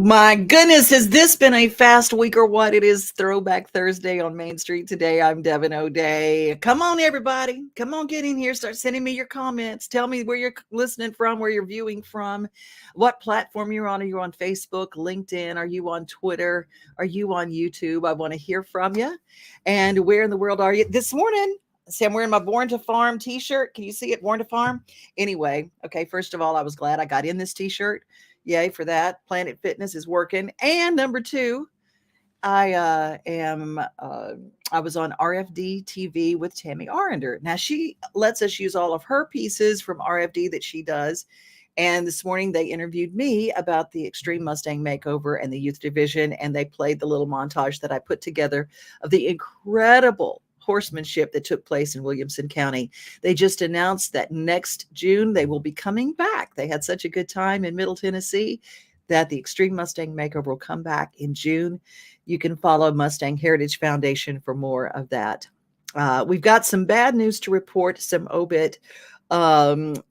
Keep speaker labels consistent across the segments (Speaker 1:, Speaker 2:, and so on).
Speaker 1: My goodness, has this been a fast week or what? It is Throwback Thursday on Main Street today. I'm Devin O'Day. Come on, everybody. Come on, get in here. Start sending me your comments. Tell me where you're listening from, where you're viewing from, what platform you're on. Are you on Facebook, LinkedIn? Are you on Twitter? Are you on YouTube? I want to hear from you. And where in the world are you? This morning, see, I'm wearing my Born to Farm t-shirt. Can you see it? Born to Farm? Anyway, okay, first of all, I was glad I got in this t-shirt. Yay for that. Planet Fitness is working. And number two, I was on RFD TV with Tammy Arender. Now she lets us use all of her pieces from RFD that she does. And this morning they interviewed me about the Extreme Mustang Makeover and the youth division. And they played the little montage that I put together of the incredible horsemanship that took place in Williamson County. They just announced that next June they will be coming back. They had such a good time in Middle Tennessee that the Extreme Mustang Makeover will come back in June. You can follow Mustang Heritage Foundation for more of that. We've got some bad news to report, some obit that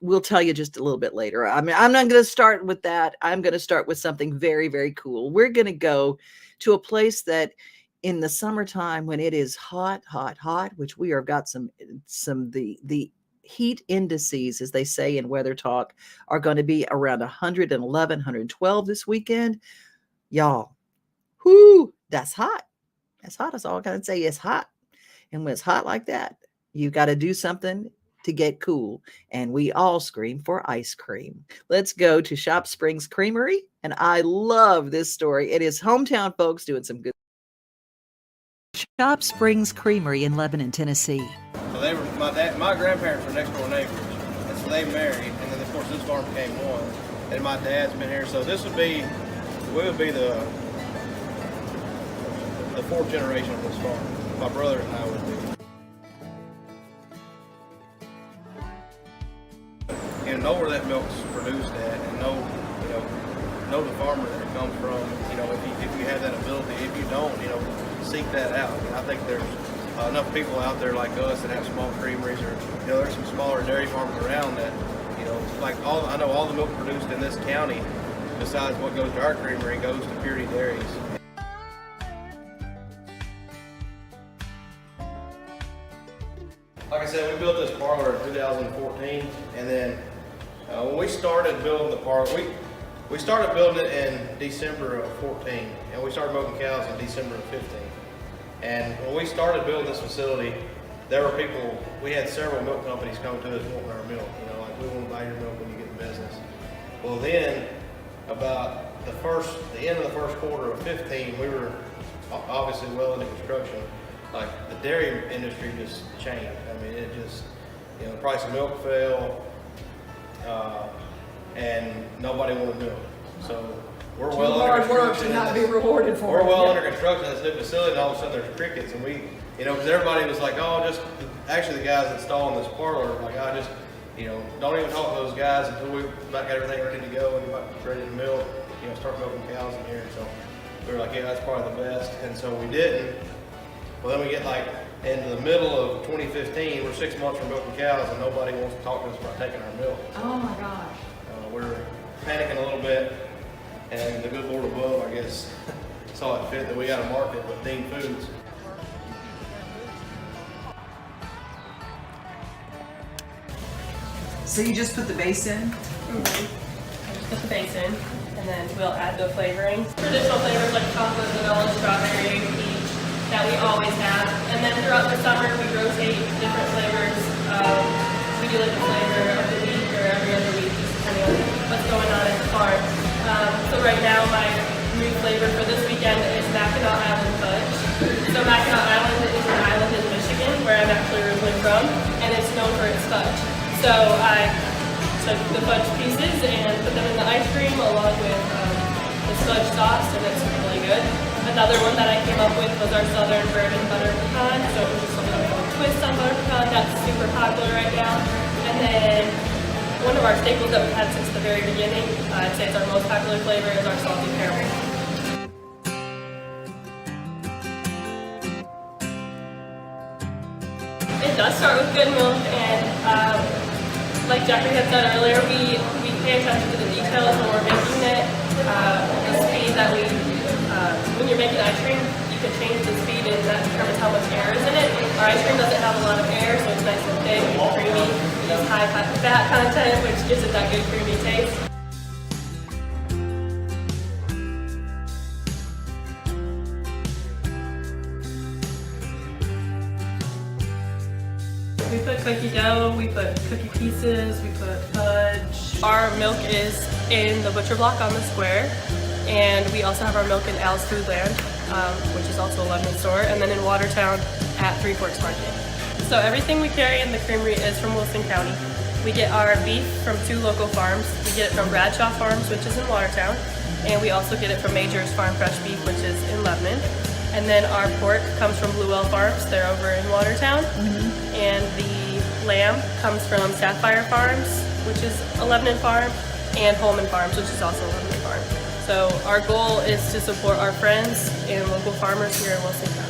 Speaker 1: we'll tell you just a little bit later. I mean, I'm not going to start with that. I'm going to start with something very, very cool. We're going to go to a place that in the summertime when it is hot, which we have got the heat indices, as they say in weather talk, are going to be around 111, 112 this weekend. Y'all, whoo, that's hot. That's hot. That's all I got to say. It's hot. And when it's hot like that, you got to do something to get cool. And we all scream for ice cream. Let's go to Shop Springs Creamery. And I love this story. It is hometown folks doing some good. Shop Springs Creamery in Lebanon, Tennessee.
Speaker 2: So they were my grandparents were next door neighbors, and so they married, and then of course this farm became one. And my dad's been here, so we would be the fourth generation of this farm. My brother and I would be. And know where that milk's produced at, and know the farmer that it comes from. If you have that ability. If you don't, seek that out. I think there's enough people out there like us that have small creameries, or there's some smaller dairy farms around that, I know all the milk produced in this county, besides what goes to our creamery, goes to Purity Dairies. Like I said, we built this parlor in 2014, and then when we started building the parlor, we started building it in December of 14, and we started milking cows in December of 15. And when we started building this facility, there were people, we had several milk companies come to us wanting our milk, we want to buy your milk when you get in business. Well then, about the end of the first quarter of 15, we were obviously well into construction. Like, the dairy industry just changed. I mean, it just, the price of milk fell, and nobody wanted milk. So we're well under construction.
Speaker 1: Not be rewarded for
Speaker 2: we're well under construction in this new facility, and all of a sudden there's crickets, and we, because everybody was like, actually the guys installing this parlor, like, don't even talk to those guys until we about got everything ready to go and about ready to milk, start milking cows in here. So we were like, yeah, that's probably the best, and so we didn't. Well, then we get into the middle of 2015, we're 6 months from milking cows, and nobody wants to talk to us about taking our milk.
Speaker 1: Oh my gosh.
Speaker 2: We're panicking a little bit, and the good Lord above, I guess, saw it fit that we got a market with Dean Foods.
Speaker 1: So you just put the base in?
Speaker 3: Mm-hmm. Just put the base in, and then we'll add the flavorings. Traditional flavors like chocolate, vanilla, strawberry, peach that we always have. And then throughout the summer, we rotate different flavors. We do like a flavor of the week or every other week, just depending on what's going on at the farm. So right now, my new flavor for this weekend is Mackinac Island Fudge. So Mackinac Island is an island in Michigan, where I'm actually originally from, and it's known for its fudge. So I took the fudge pieces and put them in the ice cream along with the fudge sauce, and it's really good. Another one that I came up with was our Southern Bourbon Butter Pecan, so it was just a little twist on butter pecan that's super popular right now. And then one of our staples that we've had since the very beginning, I'd say it's our most popular flavor, is our salty caramel. It does start with good milk, and like Jeffrey had said earlier, we pay attention to the details when we're making it. The speed that when you're making ice cream, you can change the speed and that determines how much air is in it. Our ice cream doesn't have a lot of air, so it's nice and thick and creamy. It has high fat content, which gives it that good creamy taste. We put cookie dough, we put cookie pieces, we put fudge. Our milk is in the butcher block on the square, and we also have our milk in Al's Foodland, which is also a Lebanon store, and then in Watertown at Three Forks Market. So everything we carry in the creamery is from Wilson County. We get our beef from 2 local farms. We get it from Bradshaw Farms, which is in Watertown, and we also get it from Major's Farm Fresh Beef, which is in Lebanon. And then our pork comes from Blue Well Farms, they're over in Watertown. And the lamb comes from Sapphire Farms, which is a Lebanon farm, and Holman Farms, which is also a Lebanon farm. So our goal is to support our friends and local farmers here in Wilson County.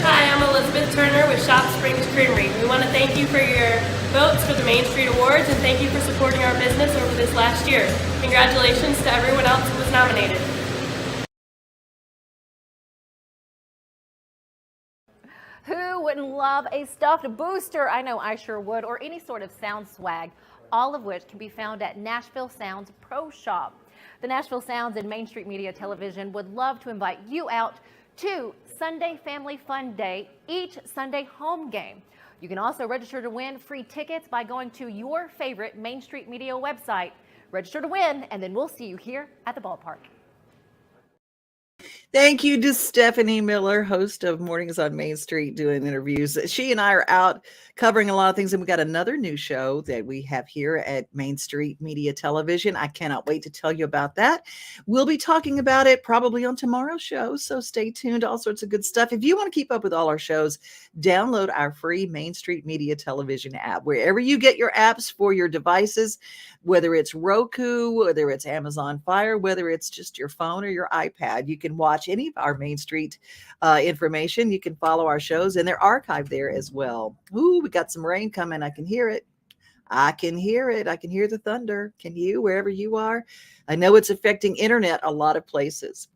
Speaker 3: Hi, I'm Elizabeth Turner with Shop Springs Creamery. We want to thank you for your votes for the Main Street Awards, and thank you for supporting our business over this last year. Congratulations to everyone else who was nominated.
Speaker 4: Who wouldn't love a stuffed booster? I know I sure would, or any sort of sound swag, all of which can be found at Nashville Sounds Pro Shop. The Nashville Sounds and Main Street Media Television would love to invite you out to Sunday Family Fun Day, each Sunday home game. You can also register to win free tickets by going to your favorite Main Street Media website. Register to win, and then we'll see you here at the ballpark.
Speaker 1: Thank you to Stephanie Miller, host of Mornings on Main Street, doing interviews. She and I are out covering a lot of things, and we got another new show that we have here at Main Street Media Television. I cannot wait to tell you about that. We'll be talking about it probably on tomorrow's show, so stay tuned. All sorts of good stuff. If you want to keep up with all our shows, download our free Main Street Media Television app. Wherever you get your apps for your devices, whether it's Roku, whether it's Amazon Fire, whether it's just your phone or your iPad, you can watch any of our Main Street information. You can follow our shows, and they're archived there as well. Ooh, we got some rain coming. I can hear it. I can hear it. I can hear the thunder. Can you, wherever you are? I know it's affecting internet a lot of places.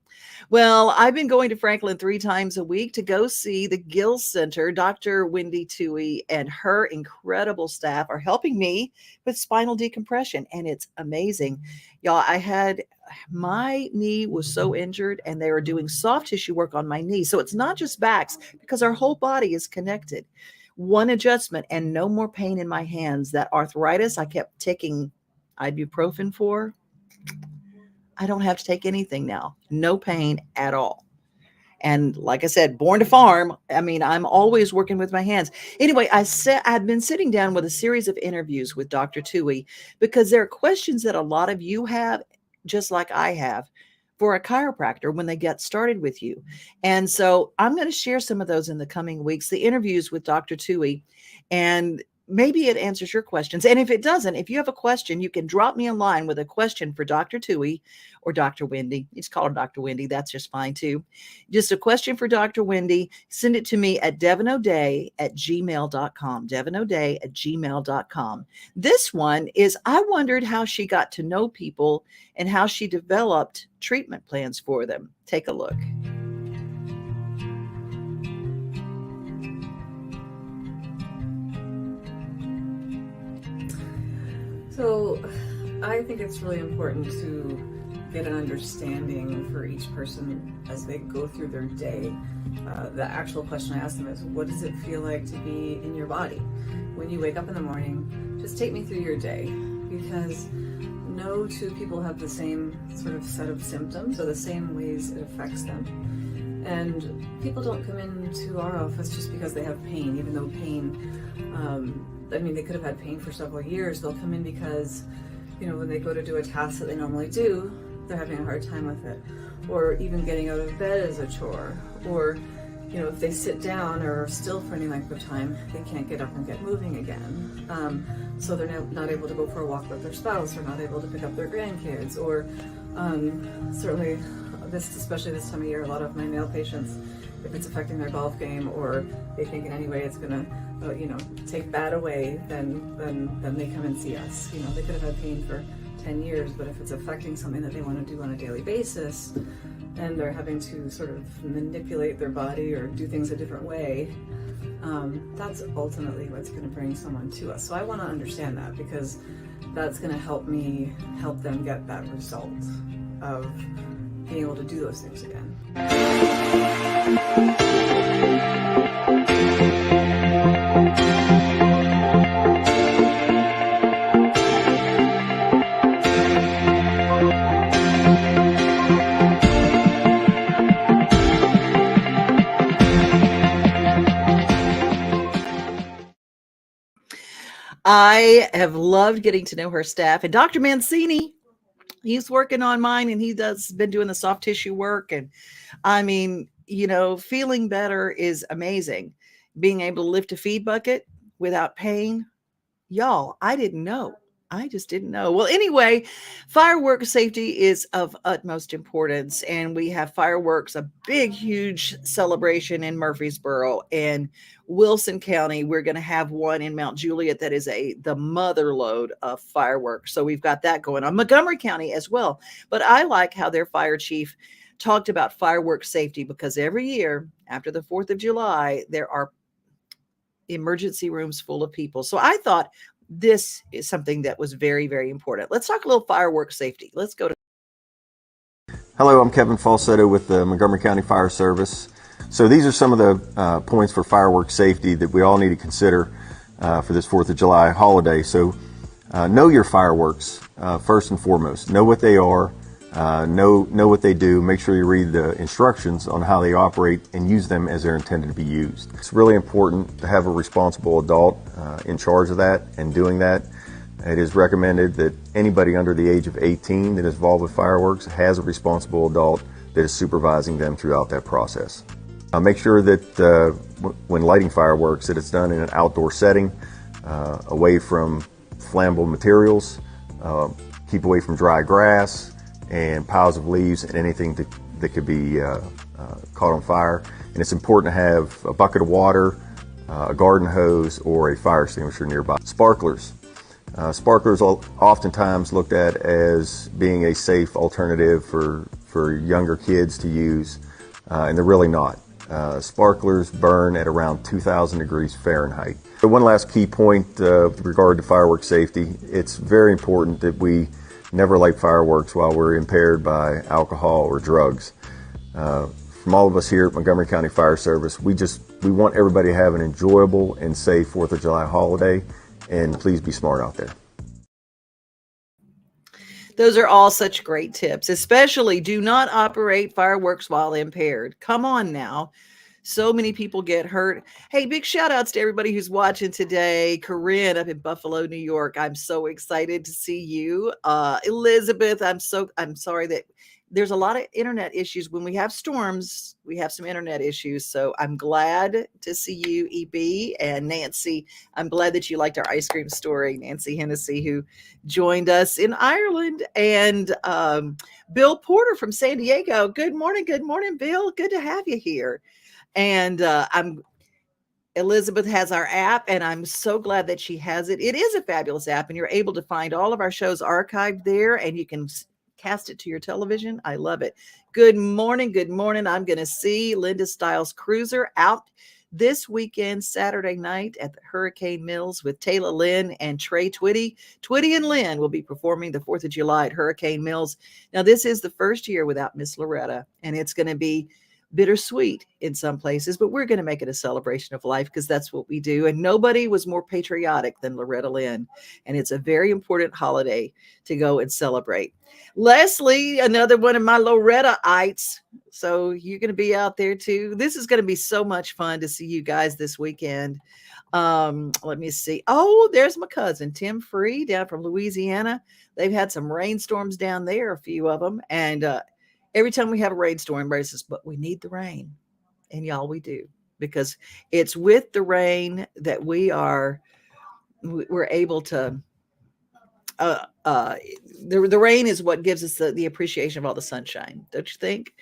Speaker 1: Well, I've been going to Franklin 3 times a week to go see the Gil Center. Dr. Wendy Toohey and her incredible staff are helping me with spinal decompression, and it's amazing. Y'all, my knee was so injured, and they were doing soft tissue work on my knee. So it's not just backs, because our whole body is connected. One adjustment and no more pain in my hands. That arthritis I kept taking ibuprofen for, I don't have to take anything now. No pain at all. And like I said, born to farm. I mean, I'm always working with my hands. Anyway, I've been sitting down with a series of interviews with Dr. Toohey because there are questions that a lot of you have, just like I have, for a chiropractor when they get started with you. And so I'm going to share some of those in the coming weeks, the interviews with Dr. Toohey. And maybe it answers your questions. And if it doesn't, if you have a question, you can drop me a line with a question for Dr. Tui or Dr. Wendy. You just call her Dr. Wendy. That's just fine too. Just a question for Dr. Wendy. Send it to me at devinoday@gmail.com. devinoday@gmail.com. This one is, I wondered how she got to know people and how she developed treatment plans for them. Take a look.
Speaker 5: So I think it's really important to get an understanding for each person as they go through their day. The actual question I ask them is, what does it feel like to be in your body? When you wake up in the morning, just take me through your day, because no two people have the same sort of set of symptoms or the same ways it affects them. And people don't come into our office just because they have pain, even though pain, they could have had pain for several years. They'll come in because, when they go to do a task that they normally do, they're having a hard time with it. Or even getting out of bed is a chore. Or, if they sit down or are still for any length of time, they can't get up and get moving again. So they're not able to go for a walk with their spouse, or not able to pick up their grandkids. Or certainly, especially this time of year, a lot of my male patients, if it's affecting their golf game, or they think in any way it's going to take that away, then they come and see us. They could have had pain for 10 years, but if it's affecting something that they want to do on a daily basis, and they're having to sort of manipulate their body or do things a different way, that's ultimately what's going to bring someone to us. So I want to understand that, because that's going to help me help them get that result of being able to do those things again.
Speaker 1: I have loved getting to know her staff, and Dr. Mancini, he's working on mine, and been doing the soft tissue work. And feeling better is amazing. Being able to lift a feed bucket without pain, y'all, I didn't know. I just didn't know. Well, anyway, fireworks safety is of utmost importance. And we have fireworks, a big, huge celebration in Murfreesboro and Wilson County. We're going to have one in Mount Juliet that is the mother lode of fireworks. So we've got that going on. Montgomery County as well. But I like how their fire chief talked about fireworks safety, because every year after the 4th of July, there are emergency rooms full of people. So I thought this is something that was very, very important. Let's talk a little fireworks safety. Let's go to.
Speaker 6: Hello, I'm Kevin Falsetto with the Montgomery County Fire Service. So these are some of the points for fireworks safety that we all need to consider for this 4th of July holiday. So know your fireworks first and foremost. Know what they are. Know what they do. Make sure you read the instructions on how they operate and use them as they're intended to be used. It's really important to have a responsible adult in charge of that and doing that. It is recommended that anybody under the age of 18 that is involved with fireworks has a responsible adult that is supervising them throughout that process. Make sure that when lighting fireworks that it's done in an outdoor setting, away from flammable materials, keep away from dry grass and piles of leaves and anything that could be caught on fire. And it's important to have a bucket of water, a garden hose, or a fire extinguisher nearby. Sparklers. Sparklers are oftentimes looked at as being a safe alternative for younger kids to use, and they're really not. Sparklers burn at around 2,000 degrees Fahrenheit. So one last key point with regard to fireworks safety, it's very important that we never light fireworks while we're impaired by alcohol or drugs. From all of us here at Montgomery County Fire Service, we want everybody to have an enjoyable and safe 4th of July holiday, and please be smart out there.
Speaker 1: Those are all such great tips, especially do not operate fireworks while impaired. Come on now. So many people get hurt. Hey, big shout outs to everybody who's watching today. Corinne up in Buffalo, New York. I'm so excited to see you. Elizabeth, I'm sorry that there's a lot of internet issues. When we have storms, we have some internet issues. So I'm glad to see you, EB, and Nancy. I'm glad that you liked our ice cream story, Nancy Hennessy, who joined us in Ireland, and Bill Porter from San Diego. Good morning, Bill. Good to have you here. And Elizabeth has our app, and I'm so glad that she has it. It is a fabulous app, and you're able to find all of our shows archived there, and you can cast it to your television. I love it. Good morning. I'm going to see Linda Stiles Cruiser out this weekend, Saturday night at the Hurricane Mills with Taylor Lynn and Trey Twitty. Twitty and Lynn will be performing the 4th of July at Hurricane Mills. Now, this is the first year without Miss Loretta, and it's going to be bittersweet in some places, but we're going to make it a celebration of life because that's what we do. And nobody was more patriotic than Loretta Lynn. And it's a very important holiday to go and celebrate. Leslie, another one of my Lorettaites. So you're going to be out there too. This is going to be so much fun to see you guys this weekend. Let me see. Oh, there's my cousin, Tim Free, down from Louisiana. They've had some rainstorms down there, a few of them. And, every time we have a rainstorm, everybody says, but we need the rain. And y'all, we do, because it's with the rain that we're able to, the rain is what gives us the appreciation of all the sunshine. Don't you think?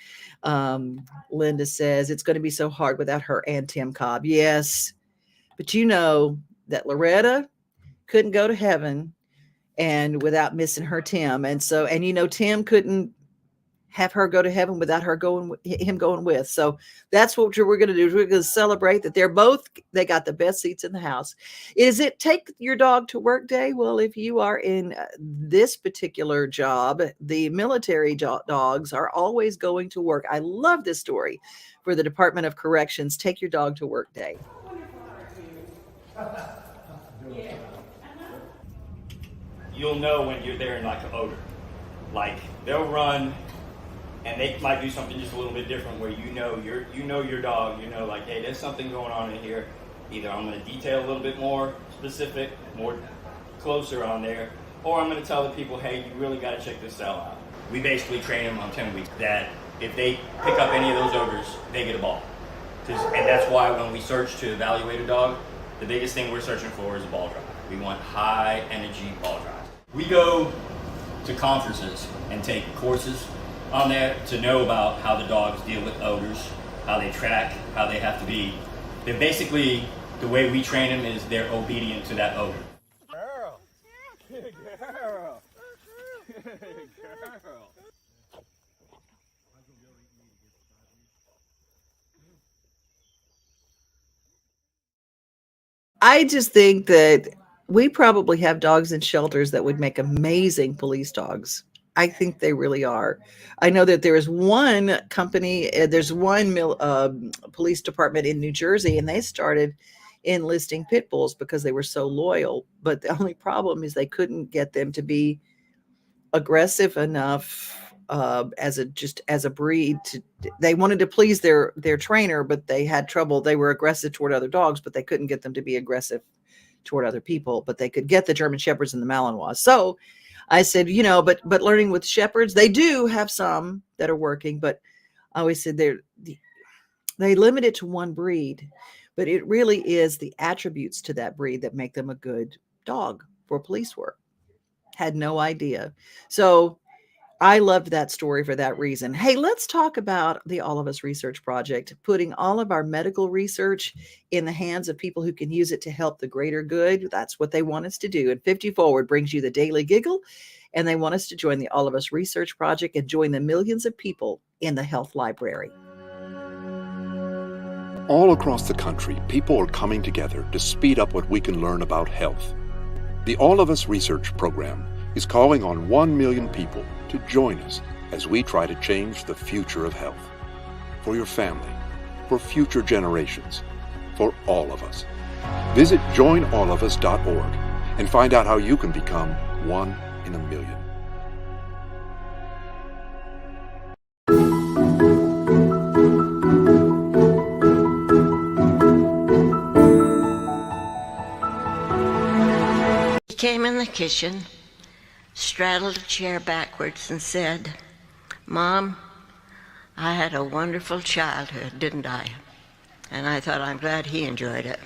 Speaker 1: Linda says it's going to be so hard without her and Tim Cobb. Yes. But you know that Loretta couldn't go to heaven and without missing her Tim. And so, and you know, Tim couldn't have her go to heaven without him going with. So that's what we're going to do. We're going to celebrate that they got the best seats in the house. Is it take your dog to work day? Well, if you are in this particular job, the military dogs are always going to work. I love this story for the Department of Corrections. Take your dog to work day.
Speaker 7: You'll know when you're there in like an odor. Like they'll run and they might do something just a little bit different where you know your dog, you know, like, hey, there's something going on in here. Either I'm going to detail a little bit more specific, more closer on there, or I'm going to tell the people, hey, you really got to check this cell out. We basically train them on 10 weeks that if they pick up any of those odors, they get a ball. And that's why when we search to evaluate a dog, the biggest thing we're searching for is a ball drive. We want high energy ball drives. We go to conferences and take courses on there to know about how the dogs deal with odors, how they track, how they have to be. They're basically, the way we train them is they're obedient to that odor.
Speaker 8: Girl. Good girl. Good girl.
Speaker 1: I just think that we probably have dogs in shelters that would make amazing police dogs. I think they really are. I know that there is one company, there's one police department in New Jersey, and they started enlisting pit bulls because they were so loyal. But the only problem is they couldn't get them to be aggressive enough as a breed. They wanted to please their trainer, but they had trouble. They were aggressive toward other dogs, but they couldn't get them to be aggressive toward other people. But they could get the German Shepherds and the Malinois. So I said, you know, but learning with Shepherds, they do have some that are working, but I always said they limit it to one breed, but it really is the attributes to that breed that make them a good dog for police work. Had no idea. So I loved that story for that reason. Hey, let's talk about the All of Us Research Project, putting all of our medical research in the hands of people who can use it to help the greater good. That's what they want us to do. And 50 Forward brings you the Daily Giggle, and they want us to join the All of Us Research Project and join the millions of people in the health library.
Speaker 9: All across the country, people are coming together to speed up what we can learn about health. The All of Us Research Program is calling on 1 million people to join us as we try to change the future of health. For your family, for future generations, for all of us. Visit joinallofus.org and find out how you can become 1 in a million.
Speaker 10: He came in the kitchen, straddled a chair backwards and said, Mom, I had a wonderful childhood, didn't I? And I thought, I'm glad he enjoyed it.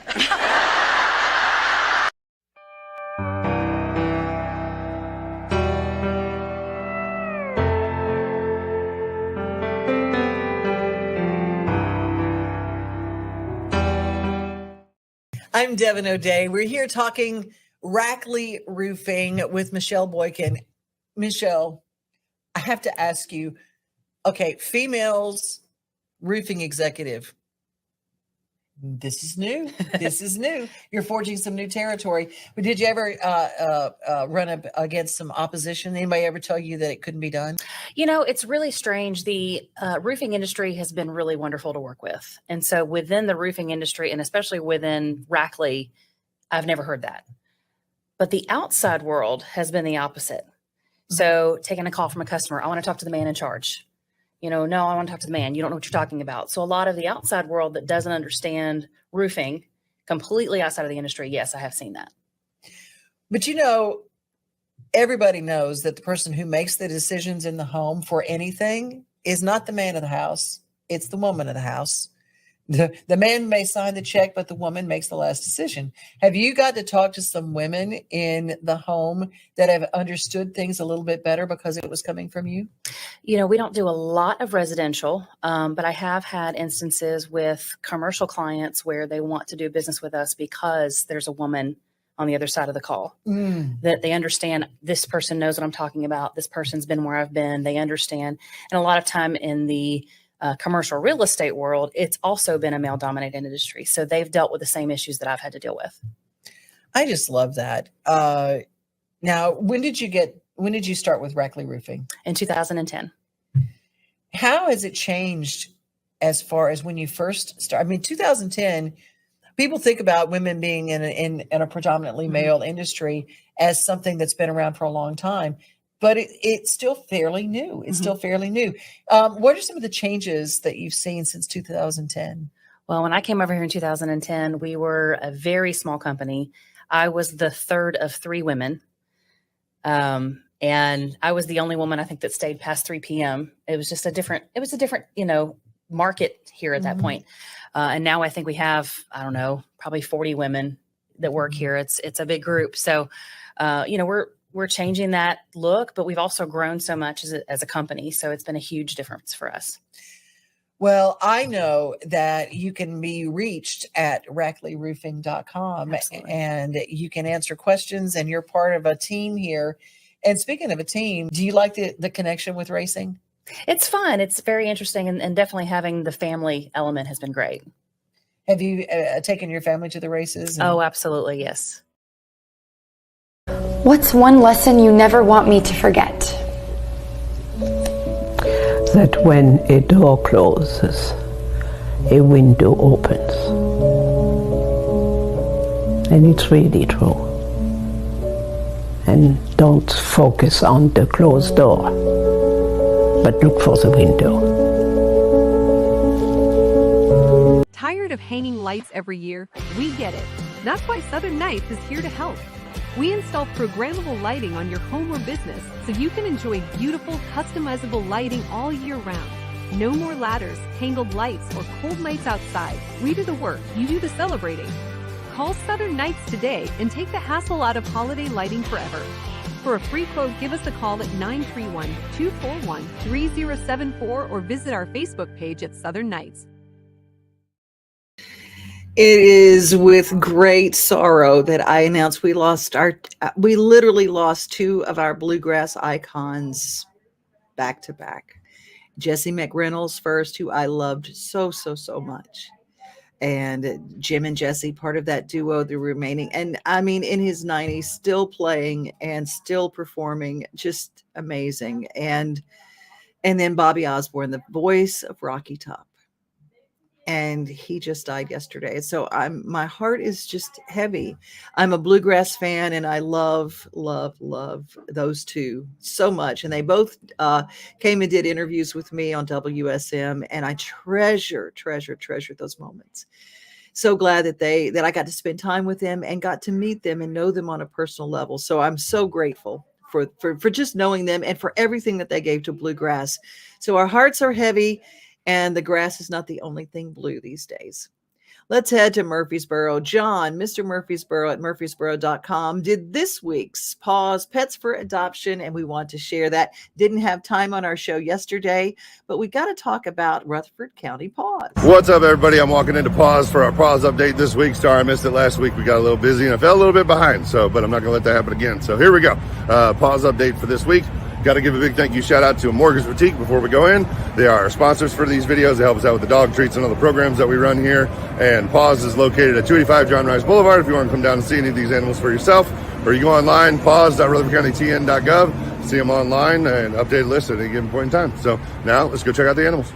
Speaker 1: I'm Devin O'Day. We're here talking Rackley Roofing with Michelle Boykin. Michelle, I have to ask you, okay, females roofing executive. This is new. This is new. You're forging some new territory. But did you ever run up against some opposition? Anybody ever tell you that it couldn't be done?
Speaker 11: You know, it's really strange. The roofing industry has been really wonderful to work with. And so within the roofing industry, and especially within Rackley, I've never heard that. But the outside world has been the opposite. So taking a call from a customer, I want to talk to the man in charge. You know, no, I want to talk to the man. You don't know what you're talking about. So a lot of the outside world that doesn't understand roofing, completely outside of the industry, yes, I have seen that.
Speaker 1: But you know, everybody knows that the person who makes the decisions in the home for anything is not the man of the house. It's the woman of the house. The man may sign the check, but the woman makes the last decision. Have you got to talk to some women in the home that have understood things a little bit better because it was coming from you?
Speaker 11: You know, we don't do a lot of residential, but I have had instances with commercial clients where they want to do business with us because there's a woman on the other side of the call, that they understand this person knows what I'm talking about. This person's been where I've been. They understand. And a lot of time in the commercial real estate world, it's also been a male dominated industry. So they've dealt with the same issues that I've had to deal with.
Speaker 1: I just love that. Now, when did you start with Rackley Roofing?
Speaker 11: In 2010.
Speaker 1: How has it changed as far as when you first started? I mean, 2010, people think about women being in a predominantly male industry as something that's been around for a long time. But it's still fairly new. It's still fairly new. What are some of the changes that you've seen since 2010?
Speaker 11: Well, when I came over here in 2010, we were a very small company. I was the third of three women. And I was the only woman, I think, that stayed past 3 p.m. It was a different, you know, market here at that point. And now I think we have, I don't know, probably 40 women that work here. It's a big group. So, you know, we're changing that look, but we've also grown so much as a company. So it's been a huge difference for us.
Speaker 1: Well, I know that you can be reached at rackleyroofing.com.
Speaker 11: Absolutely.
Speaker 1: And you can answer questions, and you're part of a team here. And speaking of a team, do you like the connection with racing?
Speaker 11: It's fun. It's very interesting. And definitely having the family element has been great.
Speaker 1: Have you taken your family to the races?
Speaker 11: Oh, absolutely. Yes.
Speaker 12: What's one lesson you never want me to forget?
Speaker 13: That when a door closes, a window opens. And it's really true. And don't focus on the closed door, but look for the window.
Speaker 14: Tired of hanging lights every year? We get it. That's why Southern Nights is here to help. We install programmable lighting on your home or business so you can enjoy beautiful, customizable lighting all year round. No more ladders, tangled lights, or cold nights outside. We do the work, you do the celebrating. Call Southern Nights today and take the hassle out of holiday lighting forever. For a free quote, give us a call at 931-241-3074 or visit our Facebook page at Southern Nights.
Speaker 1: It is with great sorrow that I announce we literally lost two of our bluegrass icons back to back. Jesse McReynolds first, who I loved so much. And Jim and Jesse, part of that duo, the remaining. And I mean, in his 90s, still playing and still performing, just amazing. And then Bobby Osborne, the voice of Rocky Top. And he just died yesterday. So my heart is just heavy. I'm a bluegrass fan, and I love those two so much. And they both came and did interviews with me on WSM, and I treasure those moments. So glad that I got to spend time with them and got to meet them and know them on a personal level. So I'm so grateful for just knowing them and for everything that they gave to bluegrass. So our hearts are heavy, and the grass is not the only thing blue these days. Let's head to Murfreesboro. John, Mr. Murfreesboro at murfreesboro.com, did this week's Paws Pets for Adoption, and we want to share that. Didn't have time on our show yesterday, but we got to talk about Rutherford County Paws.
Speaker 15: What's up, everybody? I'm walking into Paws for our Paws update this week. Sorry I missed it last week. We got a little busy and I fell a little bit behind, but I'm not going to let that happen again. So here we go. Paws update for this week. Got to give a big thank you shout out to Morgan's Boutique before we go in. They are our sponsors for these videos. They help us out with the dog treats and all the programs that we run here. And Paws is located at 285 John Rice Boulevard. If you want to come down and see any of these animals for yourself, or you go online, paws.rutherfordcountytn.gov, see them online and update a list at any given point in time. So now let's go check out the animals.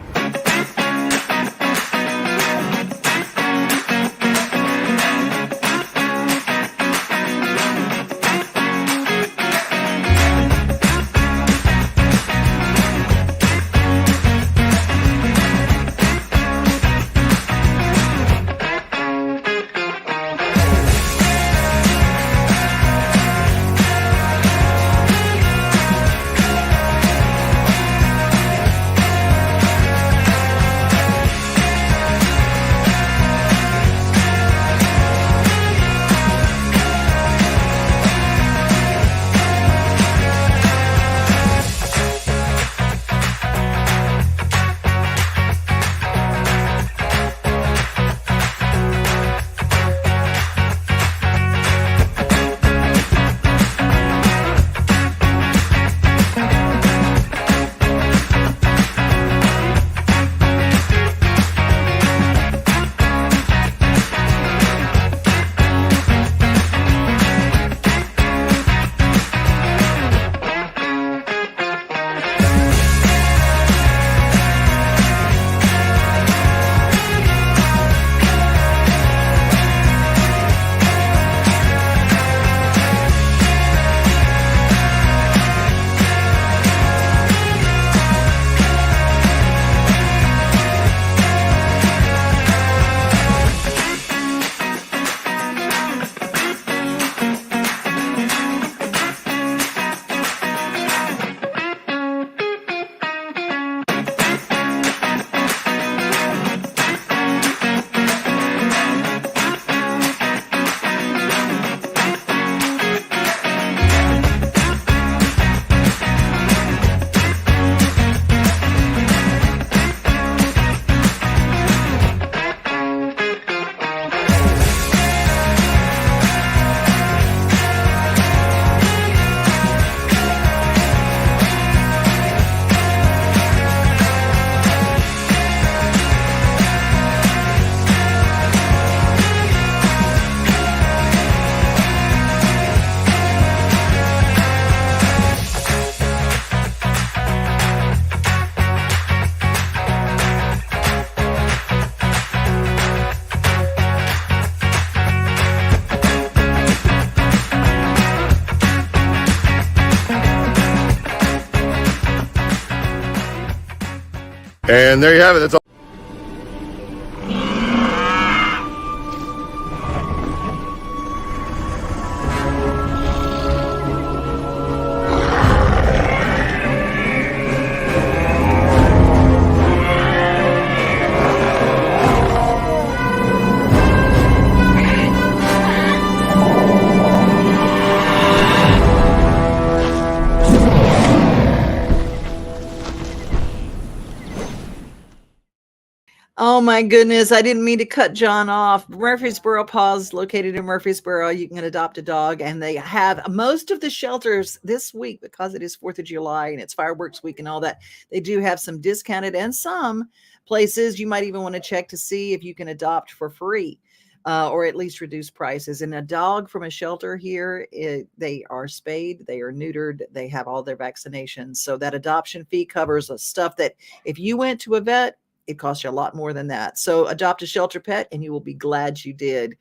Speaker 15: And there you have it. That's all.
Speaker 1: Oh my goodness, I didn't mean to cut John off. Murfreesboro Paws, located in Murfreesboro. You can adopt a dog, and they have most of the shelters this week, because it is 4th of July and it's fireworks week and all that. They do have some discounted, and some places you might even want to check to see if you can adopt for free. Or at least reduce prices. And a dog from a shelter here, they are spayed, they are neutered, they have all their vaccinations. So that adoption fee covers the stuff that if you went to a vet, it costs you a lot more than that. So adopt a shelter pet and you will be glad you did.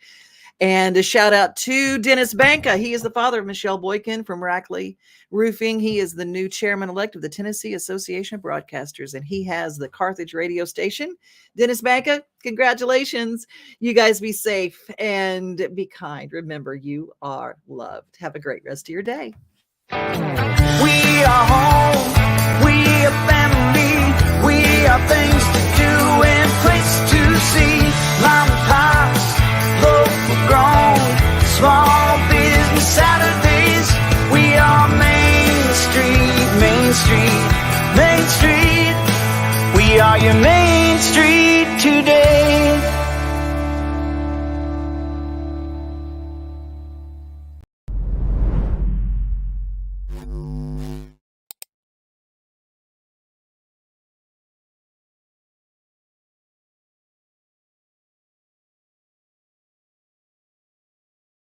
Speaker 1: And a shout out to Dennis Banka. He is the father of Michelle Boykin from Rackley Roofing. He is the new chairman-elect of the Tennessee Association of Broadcasters, and he has the Carthage radio station. Dennis Banka, congratulations. You guys be safe and be kind. Remember, you are loved. Have a great rest of your day.
Speaker 16: We are home, we are family, we are things to do and place to see. Mom and pops, local grown, small business Saturdays. We are Main Street, Main Street, Main Street. We are your Main Street today.